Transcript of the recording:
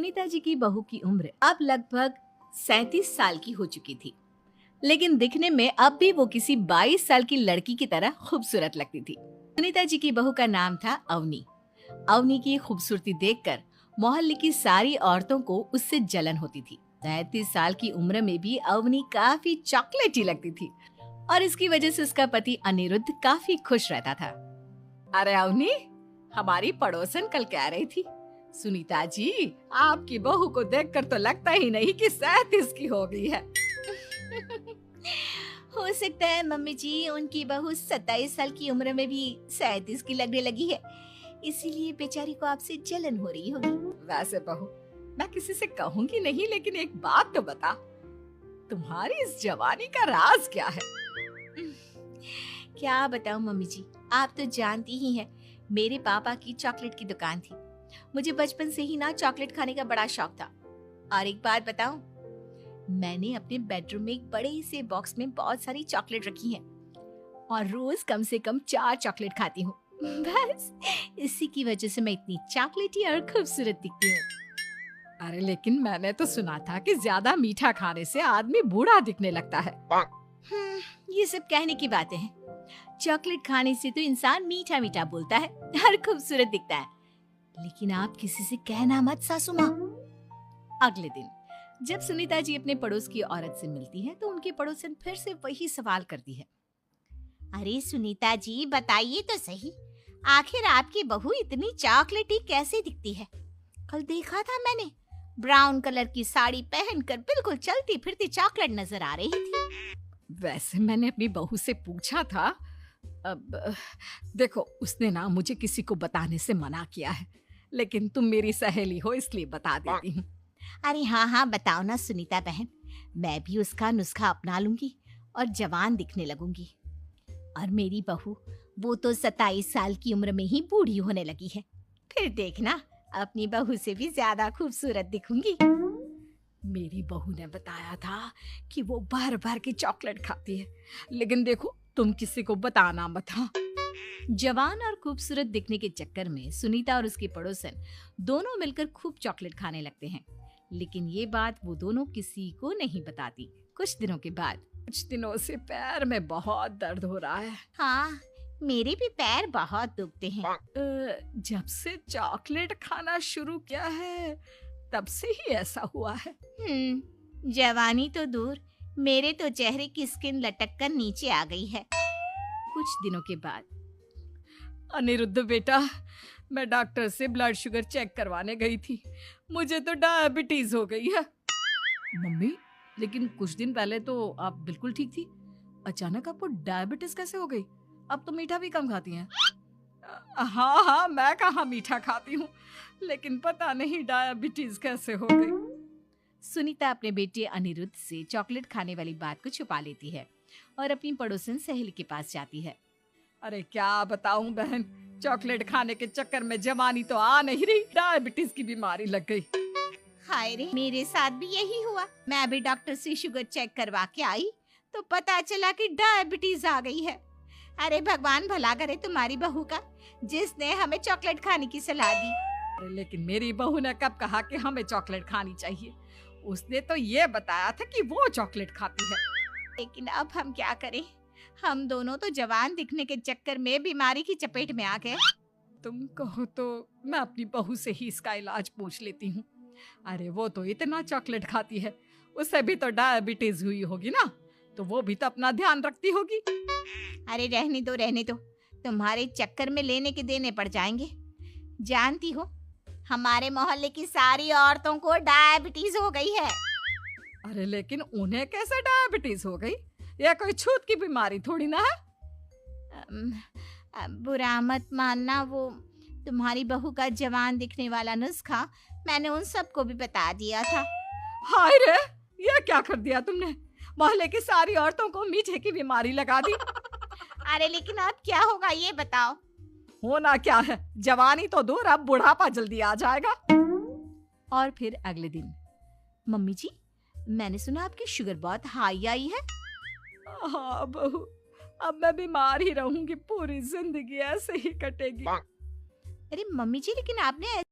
सुनीता जी की बहू की उम्र अब लगभग 37 साल की हो चुकी थी, लेकिन दिखने में अब भी वो किसी 22 साल की लड़की की तरह खूबसूरत लगती थी। सुनीता जी की बहू का नाम था अवनी। अवनी की खूबसूरती देखकर मोहल्ले की सारी औरतों को उससे जलन होती थी। 37 साल की उम्र में भी अवनी काफी चॉकलेटी लगती थी और इसकी वजह से उसका पति अनिरुद्ध काफी खुश रहता था। अरे अवनी, हमारी पड़ोसन कल कह रही थी, सुनीता जी आपकी बहू को देखकर तो लगता ही नहीं कि 37 की हो गई है। हो सकता है मम्मी जी उनकी बहू 27 साल की उम्र में भी 37 की लगने लगी है, इसीलिए बेचारी को आपसे जलन हो रही होगी। वैसे बहू, मैं किसी से कहूंगी नहीं, लेकिन एक बात तो बता, तुम्हारी इस जवानी का राज क्या है? क्या बताऊं मम्मी जी, आप तो जानती ही हैं, मेरे पापा की चॉकलेट की दुकान थी। मुझे बचपन से ही ना चॉकलेट खाने का बड़ा शौक था। और एक बात बताऊं, मैंने अपने बेडरूम में एक बड़े से बॉक्स में बहुत सारी चॉकलेट रखी हैं और रोज कम से कम 4 चॉकलेट खाती हूँ। बस इसी की वजह से मैं इतनी चॉकलेटी और खूबसूरत दिखती हूँ। अरे लेकिन मैंने तो सुना था कि ज्यादा मीठा खाने से आदमी बूढ़ा दिखने लगता है। ये सब कहने की बातें हैं। चॉकलेट खाने से तो इंसान मीठा मीठा बोलता है और खूबसूरत दिखता है, लेकिन आप किसी से कहना मत सासू माँ। अगले दिन जब सुनीता जी अपने पड़ोस की औरत से मिलती है तो उनकी पड़ोसन फिर से वही सवाल करती है। अरे सुनीता जी बताइए तो सही, आखिर आपकी बहू इतनी चॉकलेटी कैसे दिखती है? कल देखा था मैंने, ब्राउन कलर की साड़ी पहनकर बिल्कुल चलती फिरती चॉकलेट नजर आ रही थी। वैसे मैंने अपनी बहू से पूछा था। अब देखो, उसने ना मुझे किसी को बताने से मना किया है, लेकिन तुम मेरी सहेली हो इसलिए बता देती हूँ। अरे हाँ हाँ बताओ ना सुनीता बहन, मैं भी उसका नुस्खा अपना लूंगी और जवान दिखने लगूंगी। और मेरी बहू, वो तो 27 साल की उम्र में ही बूढ़ी होने लगी है, फिर देखना अपनी बहू से भी ज्यादा खूबसूरत दिखूंगी। मेरी बहू ने बताया था कि वो भर भर के चॉकलेट खाती है, लेकिन देखो तुम किसी को बताना मत। हाँ। जवान और खूबसूरत दिखने के चक्कर में सुनीता और उसकी पड़ोसन दोनों मिलकर खूब चॉकलेट खाने लगते हैं, लेकिन ये बात वो दोनों किसी को नहीं बताती। कुछ दिनों के बाद, कुछ दिनों से पैर में बहुत दर्द हो रहा है। हाँ, मेरे भी पैर बहुत दुखते हैं। जब से चॉकलेट खाना शुरू किया है तब से ही ऐसा हुआ है। जवानी तो दूर, मेरे तो चेहरे की स्किन लटक कर नीचे आ गई है। कुछ दिनों के बाद, अनिरुद्ध बेटा, मैं डॉक्टर से ब्लड शुगर चेक करवाने गई थी, मुझे तो डायबिटीज हो गई है। मम्मी, लेकिन कुछ दिन पहले तो आप बिल्कुल ठीक थी, अचानक आपको डायबिटीज कैसे हो गई? अब तो मीठा भी कम खाती हैं। हाँ हाँ, मैं कहाँ मीठा खाती हूँ, लेकिन पता नहीं डायबिटीज कैसे हो गई। सुनीता अपने बेटे अनिरुद्ध से चॉकलेट खाने वाली बात को छुपा लेती है और अपनी पड़ोसन सहेली के पास जाती है। अरे क्या बताऊं बहन, चॉकलेट खाने के चक्कर में जवानी तो आ नहीं रही, डायबिटीज की बीमारी लग गई। हाय रे, मेरे साथ भी यही हुआ। मैं भी डॉक्टर से शुगर चेक करवा के आई तो पता चला कि डायबिटीज आ गई है। अरे भगवान भला करे तुम्हारी बहू का, जिसने हमें चॉकलेट खाने की सलाह दी। अरे लेकिन मेरी बहू ने कब कहा कि हमें चॉकलेट खानी चाहिए? उसने तो ये बताया था कि वो चॉकलेट खाती है। लेकिन अब हम क्या करें, हम दोनों तो जवान दिखने के चक्कर में बीमारी की चपेट में आ गए। तुम कहो तो मैं अपनी बहू से ही इसका इलाज पूछ लेती हूँ। अरे वो तो इतना चॉकलेट खाती है, उसे भी तो डायबिटीज हुई होगी ना, तो वो भी तो अपना ध्यान रखती होगी। अरे रहने दो, तुम्हारे चक्कर में लेने के देने पड़ जाएंगे। जानती हो, हमारे मोहल्ले की सारी औरतों को डायबिटीज हो गई है। अरे लेकिन उन्हें कैसे डायबिटीज हो गई? यह कोई छूत की बीमारी थोड़ी ना है। बुरा मत मानना, वो तुम्हारी बहू का जवान दिखने वाला नुस्खा मैंने उन सबको भी बता दिया था। हाय रे, ये क्या कर दिया तुमने? मोहल्ले की सारी औरतों को मीठे की बीमारी लगा दी। अरे लेकिन अब क्या होगा ये बताओ। होना क्या है, जवानी तो दूर, अब बुढ़ापा जल्दी आ जाएगा। और फिर अगले दिन, मम्मी जी, मैंने सुना आपकी शुगर बहुत हाई आई है। हाँ बहू, अब मैं बीमार ही रहूंगी, पूरी जिंदगी ऐसे ही कटेगी। अरे मम्मी जी, लेकिन आपने